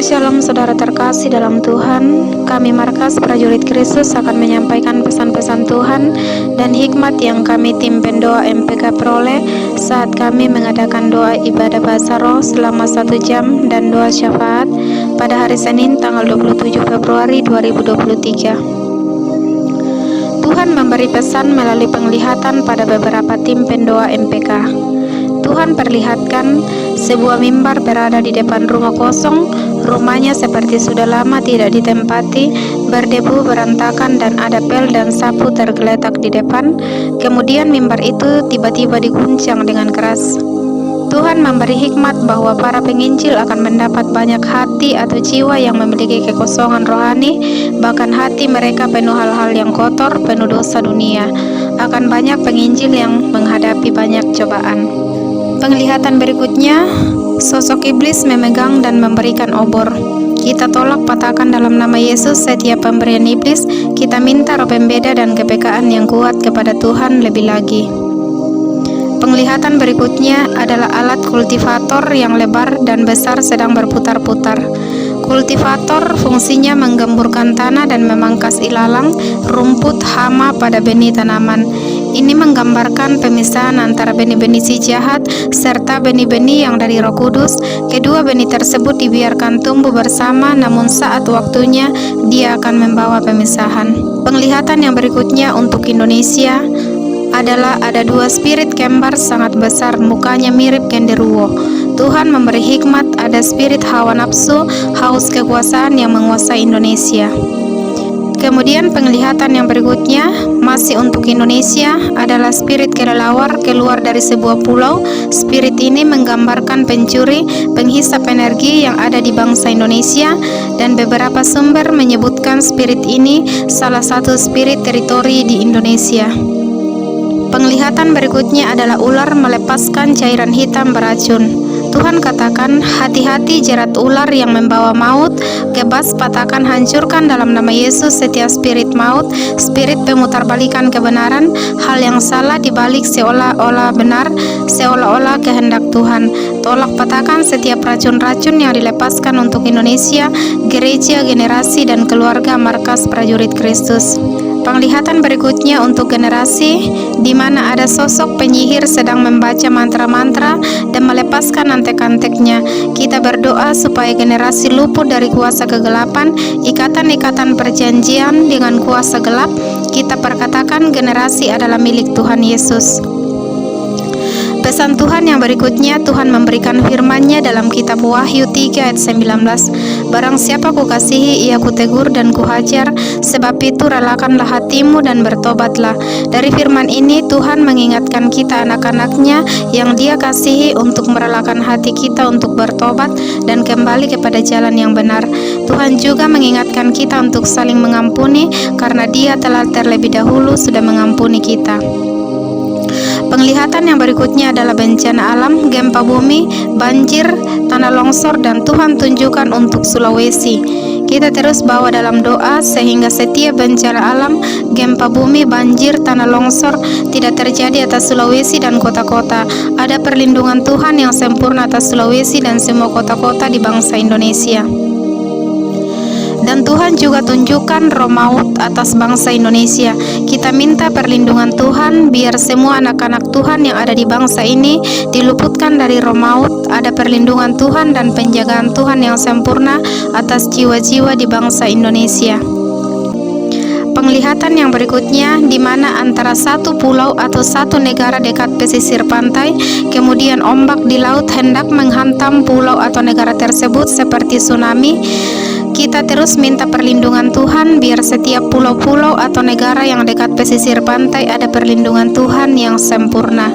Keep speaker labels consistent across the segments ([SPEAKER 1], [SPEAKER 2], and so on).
[SPEAKER 1] Shalom saudara terkasih dalam Tuhan. Kami Markas Prajurit Kristus akan menyampaikan pesan-pesan Tuhan dan hikmat yang kami tim pendoa MPK peroleh saat kami mengadakan doa ibadah bahasa roh selama 1 jam dan doa syafaat pada hari Senin tanggal 27 Februari 2023. Tuhan memberi pesan melalui penglihatan pada beberapa tim pendoa MPK. Tuhan perlihatkan sebuah mimbar berada di depan rumah kosong. Rumahnya seperti sudah lama tidak ditempati, berdebu, berantakan, dan ada pel dan sapu tergeletak di depan. Kemudian mimbar itu tiba-tiba diguncang dengan keras. Tuhan memberi hikmat bahwa para penginjil akan mendapat banyak hati atau jiwa yang memiliki kekosongan rohani, bahkan hati mereka penuh hal-hal yang kotor, penuh dosa dunia. Akan banyak penginjil yang menghadapi banyak cobaan. Penglihatan berikutnya, sosok iblis memegang dan memberikan obor. Kita tolak patahkan dalam nama Yesus setiap pemberian iblis. Kita minta roh pembeda dan kepekaan yang kuat kepada Tuhan lebih lagi. Penglihatan berikutnya adalah alat kultivator yang lebar dan besar sedang berputar-putar. Kultivator fungsinya menggemburkan tanah dan memangkas ilalang, rumput, hama pada benih tanaman. Ini menggambarkan pemisahan antara benih-benih si jahat serta benih-benih yang dari Roh Kudus. Kedua benih tersebut dibiarkan tumbuh bersama, namun saat waktunya dia akan membawa pemisahan. Penglihatan yang berikutnya untuk Indonesia adalah ada dua spirit kembar sangat besar, mukanya mirip genderuwo. Tuhan memberi hikmat, ada spirit hawa nafsu, haus kekuasaan yang menguasai Indonesia. Kemudian penglihatan yang berikutnya masih untuk Indonesia adalah spirit kelelawar keluar dari sebuah pulau. Spirit ini menggambarkan pencuri, penghisap energi yang ada di bangsa Indonesia, dan beberapa sumber menyebutkan spirit ini salah satu spirit teritori di Indonesia. Penglihatan berikutnya adalah ular melepaskan cairan hitam beracun. Tuhan katakan, hati-hati jerat ular yang membawa maut, gebas, patahkan, hancurkan dalam nama Yesus setiap spirit maut, spirit pemutarbalikan kebenaran, hal yang salah dibalik seolah-olah benar, seolah-olah kehendak Tuhan. Tolak patahkan setiap racun-racun yang dilepaskan untuk Indonesia, gereja, generasi, dan keluarga Markas Prajurit Kristus. Penglihatan berikutnya untuk generasi di mana ada sosok penyihir sedang membaca mantra-mantra dan melepaskan antek-anteknya. Kita berdoa supaya generasi luput dari kuasa kegelapan, ikatan-ikatan perjanjian dengan kuasa gelap. Kita perkatakan generasi adalah milik Tuhan Yesus. Pesan Tuhan yang berikutnya, Tuhan memberikan firman-Nya dalam kitab Wahyu 3 ayat 19. Barang siapa kukasihi, ia kutegur dan kuhajar, sebab itu relakanlah hatimu dan bertobatlah. Dari firman ini Tuhan mengingatkan kita anak-anak-Nya yang Dia kasihi untuk merelakan hati kita untuk bertobat dan kembali kepada jalan yang benar. Tuhan juga mengingatkan kita untuk saling mengampuni karena Dia telah terlebih dahulu sudah mengampuni kita. Penglihatan yang berikutnya adalah bencana alam, gempa bumi, banjir, tanah longsor, dan Tuhan tunjukkan untuk Sulawesi. Kita terus bawa dalam doa sehingga setiap bencana alam, gempa bumi, banjir, tanah longsor tidak terjadi atas Sulawesi dan kota-kota. Ada perlindungan Tuhan yang sempurna atas Sulawesi dan semua kota-kota di bangsa Indonesia. Dan Tuhan juga tunjukkan roh maut atas bangsa Indonesia. Kita minta perlindungan Tuhan biar semua anak-anak Tuhan yang ada di bangsa ini diluputkan dari roh maut. Ada perlindungan Tuhan dan penjagaan Tuhan yang sempurna atas jiwa-jiwa di bangsa Indonesia. Penglihatan yang berikutnya di mana antara satu pulau atau satu negara dekat pesisir pantai, kemudian ombak di laut hendak menghantam pulau atau negara tersebut seperti tsunami. Kita terus minta perlindungan Tuhan biar setiap pulau-pulau atau negara yang dekat pesisir pantai ada perlindungan Tuhan yang sempurna.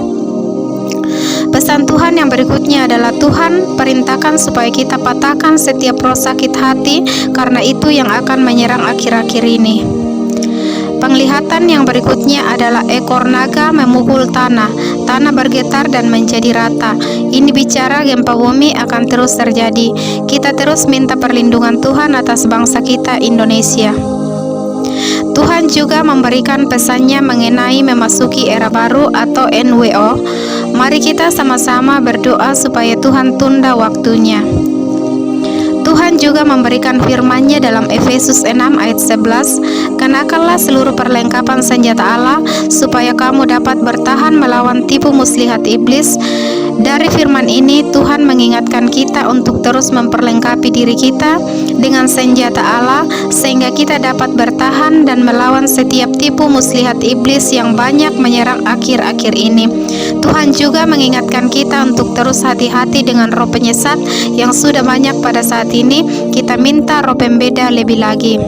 [SPEAKER 1] Pesan Tuhan yang berikutnya adalah Tuhan perintahkan supaya kita patahkan setiap roh sakit hati karena itu yang akan menyerang akhir-akhir ini. Penglihatan yang berikutnya adalah ekor naga memukul tanah. Tanah bergetar dan menjadi rata. Ini bicara gempa bumi akan terus terjadi. Kita terus minta perlindungan Tuhan atas bangsa kita Indonesia. Tuhan juga memberikan pesannya mengenai memasuki era baru atau NWO. Mari kita sama-sama berdoa supaya Tuhan tunda waktunya. Tuhan juga memberikan firman-Nya dalam Efesus 6 ayat 11, "Kenakanlah seluruh perlengkapan senjata Allah, supaya kamu dapat bertahan melawan tipu muslihat iblis." Dari firman ini, Tuhan mengingatkan kita untuk terus memperlengkapi diri kita dengan senjata Allah, sehingga kita dapat bertahan dan melawan setiap tipu muslihat iblis yang banyak menyerang akhir-akhir ini. Tuhan juga mengingatkan kita untuk terus hati-hati dengan roh penyesat yang sudah banyak pada saat ini. Kita minta roh pembeda lebih lagi.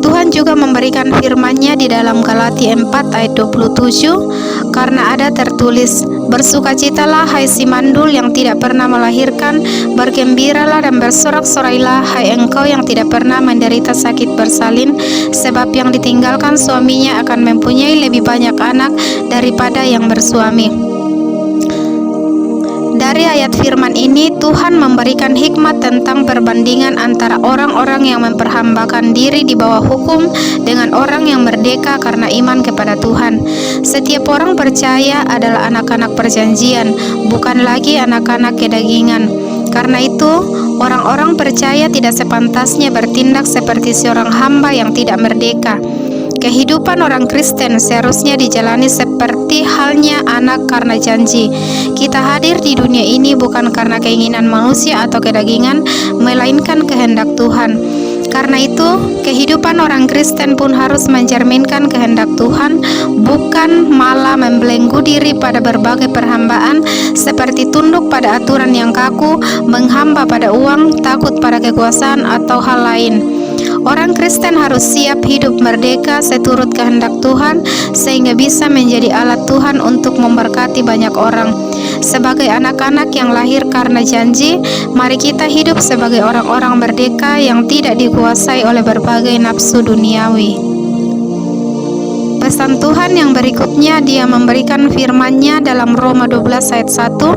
[SPEAKER 1] Tuhan juga memberikan firman-Nya di dalam Galatia 4 ayat 27, karena ada tertulis, "Bersukacitalah hai si mandul yang tidak pernah melahirkan, bergembiralah dan bersorak-sorailah hai engkau yang tidak pernah menderita sakit bersalin, sebab yang ditinggalkan suaminya akan mempunyai lebih banyak anak daripada yang bersuami." Dari ayat firman ini, Tuhan memberikan hikmat tentang perbandingan antara orang-orang yang memperhambakan diri di bawah hukum dengan orang yang merdeka karena iman kepada Tuhan. Setiap orang percaya adalah anak-anak perjanjian, bukan lagi anak-anak kedagingan. Karena itu, orang-orang percaya tidak sepantasnya bertindak seperti seorang hamba yang tidak merdeka. Kehidupan orang Kristen seharusnya dijalani seperti halnya anak karena janji. Kita hadir di dunia ini bukan karena keinginan manusia atau kedagingan, melainkan kehendak Tuhan. Karena itu, kehidupan orang Kristen pun harus mencerminkan kehendak Tuhan, bukan malah membelenggu diri pada berbagai perhambaan seperti tunduk pada aturan yang kaku, menghamba pada uang, takut pada kekuasaan, atau hal lain. Orang Kristen harus siap hidup merdeka seturut kehendak Tuhan, sehingga bisa menjadi alat Tuhan untuk memberkati banyak orang. Sebagai anak-anak yang lahir karena janji, mari kita hidup sebagai orang-orang merdeka yang tidak dikuasai oleh berbagai nafsu duniawi. Pesan Tuhan yang berikutnya, Dia memberikan firman-Nya dalam Roma 12 ayat 1,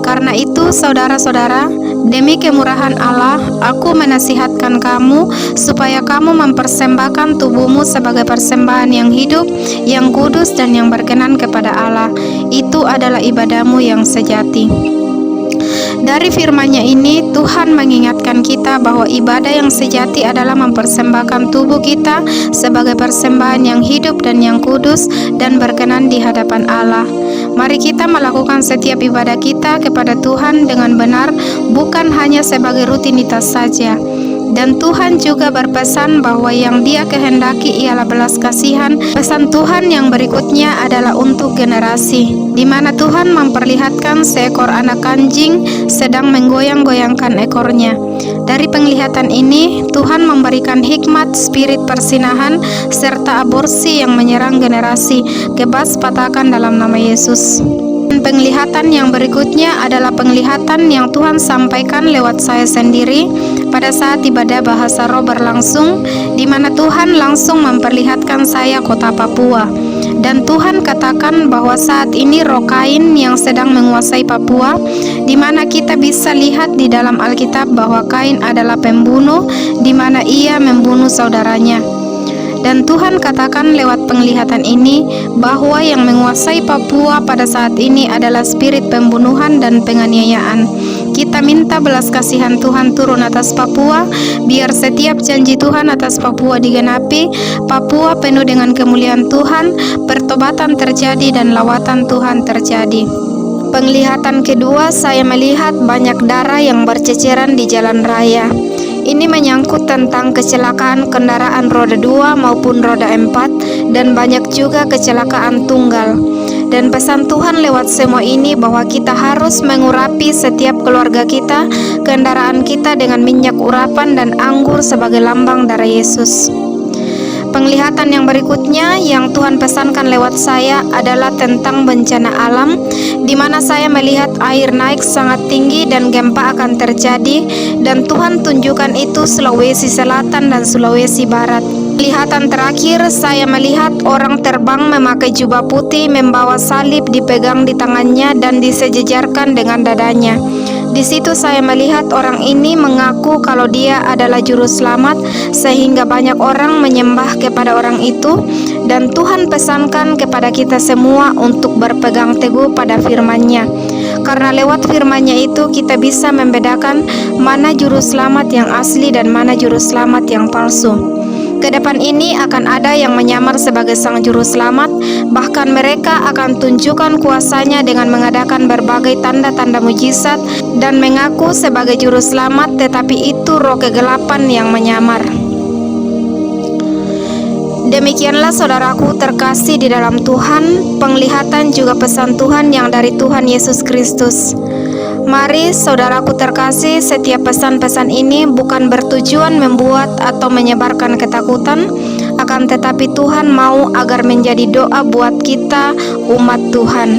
[SPEAKER 1] "Karena itu, saudara-saudara, demi kemurahan Allah, aku menasihatkan kamu supaya kamu mempersembahkan tubuhmu sebagai persembahan yang hidup, yang kudus, dan yang berkenan kepada Allah. Itu adalah ibadahmu yang sejati." Dari firman-Nya ini, Tuhan mengingatkan kita bahwa ibadah yang sejati adalah mempersembahkan tubuh kita sebagai persembahan yang hidup dan yang kudus dan berkenan di hadapan Allah. Mari kita melakukan setiap ibadah kita kepada Tuhan dengan benar, bukan hanya sebagai rutinitas saja. Dan Tuhan juga berpesan bahwa yang Dia kehendaki ialah belas kasihan. Pesan Tuhan yang berikutnya adalah untuk generasi, di mana Tuhan memperlihatkan seekor anak anjing sedang menggoyang-goyangkan ekornya. Dari penglihatan ini, Tuhan memberikan hikmat, spirit persinahan, serta aborsi yang menyerang generasi. Kebas patahkan dalam nama Yesus. Penglihatan yang berikutnya adalah penglihatan yang Tuhan sampaikan lewat saya sendiri pada saat ibadah bahasa roh berlangsung, di mana Tuhan langsung memperlihatkan saya kota Papua. Dan Tuhan katakan bahwa saat ini roh Kain yang sedang menguasai Papua, di mana kita bisa lihat di dalam Alkitab bahwa Kain adalah pembunuh, di mana ia membunuh saudaranya. Dan Tuhan katakan lewat penglihatan ini bahwa yang menguasai Papua pada saat ini adalah spirit pembunuhan dan penganiayaan. Kita minta belas kasihan Tuhan turun atas Papua, biar setiap janji Tuhan atas Papua digenapi. Papua penuh dengan kemuliaan Tuhan, pertobatan terjadi dan lawatan Tuhan terjadi. Penglihatan kedua, saya melihat banyak darah yang berceceran di jalan raya. Ini menyangkut tentang kecelakaan kendaraan roda 2 maupun roda 4, dan banyak juga kecelakaan tunggal. Dan pesan Tuhan lewat semua ini bahwa kita harus mengurapi setiap keluarga kita, kendaraan kita dengan minyak urapan dan anggur sebagai lambang darah Yesus. Penglihatan yang berikutnya yang Tuhan pesankan lewat saya adalah tentang bencana alam, di mana saya melihat air naik sangat tinggi dan gempa akan terjadi, dan Tuhan tunjukkan itu Sulawesi Selatan dan Sulawesi Barat. Penglihatan terakhir, saya melihat orang terbang memakai jubah putih, membawa salib dipegang di tangannya dan disejajarkan dengan dadanya. Di situ saya melihat orang ini mengaku kalau dia adalah juru selamat, sehingga banyak orang menyembah kepada orang itu. Dan Tuhan pesankan kepada kita semua untuk berpegang teguh pada firman-Nya, karena lewat firman-Nya itu kita bisa membedakan mana juru selamat yang asli dan mana juru selamat yang palsu. Kedepan ini akan ada yang menyamar sebagai sang juru selamat, bahkan mereka akan tunjukkan kuasanya dengan mengadakan berbagai tanda-tanda mujizat dan mengaku sebagai juru selamat, tetapi itu roh kegelapan yang menyamar. Demikianlah saudaraku terkasih di dalam Tuhan, penglihatan juga pesan Tuhan yang dari Tuhan Yesus Kristus. Mari saudaraku terkasih, setiap pesan-pesan ini bukan bertujuan membuat atau menyebarkan ketakutan, akan tetapi Tuhan mau agar menjadi doa buat kita umat Tuhan,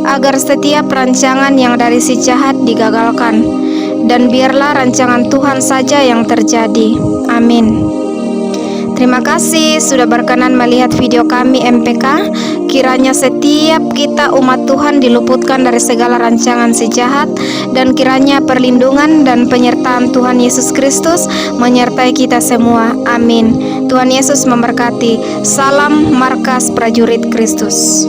[SPEAKER 1] agar setiap rancangan yang dari si jahat digagalkan, dan biarlah rancangan Tuhan saja yang terjadi. Amin. Terima kasih sudah berkenan melihat video kami MPK. Kiranya setiap kita umat Tuhan diluputkan dari segala rancangan si jahat, dan kiranya perlindungan dan penyertaan Tuhan Yesus Kristus menyertai kita semua. Amin. Tuhan Yesus memberkati. Salam Markas Prajurit Kristus.